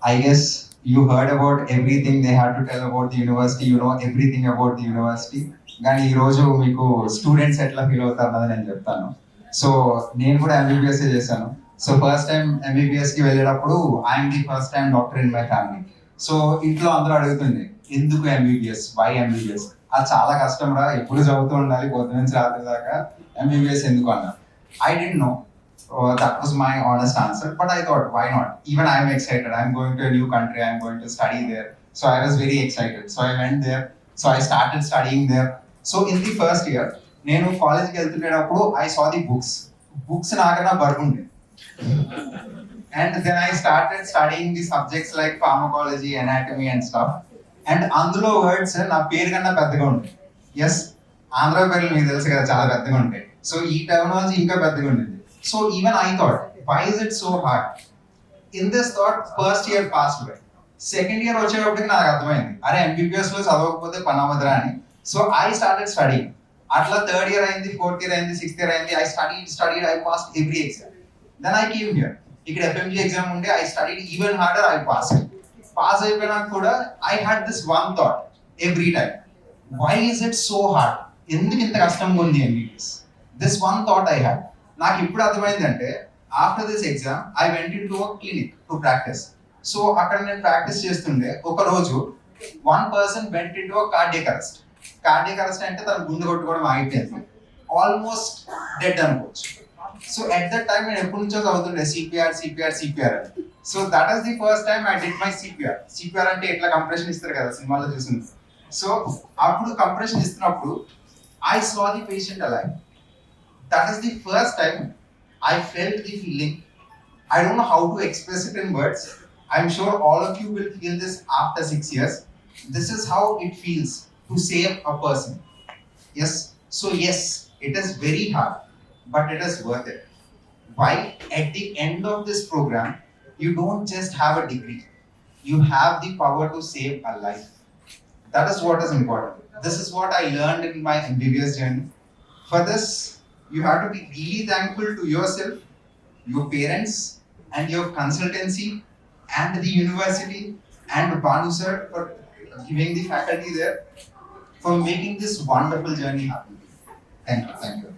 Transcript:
I guess you heard about everything they had to tell about the university, you know everything about the university. కానీ ఈరోజు మీకు students ఎట్లా feel అవుతారన్నది నేను చెప్తాను. So నేను కూడా ఎంబీబీఎస్ చేశాను. సో ఫస్ట్ టైం ఎంబీబీఎస్కి వెళ్ళేటప్పుడు I'm the first time doctor in my family. So ఇంట్లో అందరూ అడుగుతుంది ఎందుకు ఎంబీబీఎస్, వై ఎంబీబీఎస్, అది చాలా కష్టం రా, ఎప్పుడు చదువుతూ ఉండాలి పొద్దు నుంచి రాత్రి దాకా, ఎంబీబీఎస్ ఎందుకు అన్నారు. I don't know. That was my honest answer. But I thought, why not? Even I'm excited. I'm going to a new country. I'm going to study there. So I was very excited. So I went there. So I started studying there. So in the first year, నేను కాలేజ్కి వెళ్తున్నప్పుడు I saw the books. Books నాకన్నా బరువుండే. And then I started studying the subjects like pharmacology, anatomy and stuff. And అందులో words నా పేరు కన్నా పెద్దగా ఉంటాయి. ఎస్, ఆంధ్ర పేర్లు మీకు తెలుసు కదా, చాలా పెద్దగా ఉంటాయి. సో ఈ టెర్మినాలజీ ఇంకా పెద్దగా ఉండేది. So even I thought, why is it so hard? In this thought, first year passed by. Second year వచ్చేటప్పటికి నాకు అర్థమైంది, అరే ఎంబీబీఎస్ లో చదవకపోతే పని అవ్వదురా అని. So I started studying. అట్లా థర్డ్ ఇయర్ అయింది, ఫోర్త్ ఇయర్ అయింది, సిక్స్త్ ఇయర్ అయింది. I studied, I passed every exam. Then I came here. ఇక్కడ ఎఫ్ఎంజీ ఎగ్జామ్ ఉండే, I studied even harder, I pass అయిపోయినాక కూడా I had this one thought every time, why is it so hard, ఎందుకు ఇంత కష్టంగా ఉంది MBBS. This one thought I had. నాకు ఇప్పుడు అర్థమైందంటే after this exam I went in to a clinic to practice. So అక్కడ నేను ప్రాక్టీస్ చేస్తుండే ఒక రోజు one person went in to a cardiac arrest. Cardiac arrest అంటే తన గుండె కొట్టుకోవడం ఆగిపోయింది, ఆల్మోస్ట్ డెడ్ అనుకోవచ్చు. సో ఎట్ దట్ టైం నేను ఎప్పటి నుంచో చదువుతుండే సిపిఆర్ అని. So that is the first time I did my CPR అంటే ఎట్లా కంప్రెషన్ ఇస్తారు కదా సినిమాలో చూసింది. సో అప్పుడు కంప్రెషన్ ఇస్తున్నప్పుడు I saw the patient alive. That is the first time I felt the feeling. I don't know how to express it in words. I'm sure all of you will feel this after 6 years. This is how it feels to save a person. Yes. So yes, it is very hard, but it is worth it. Why? At the end of this program, you don't just have a degree. You have the power to save a life. That is what is important. This is what I learned in my MBBS journey. For this, you have to be really thankful to yourself, your parents, and your consultancy, and the university, and Banu sir for giving the faculty there, for making this wonderful journey happen. Thank you.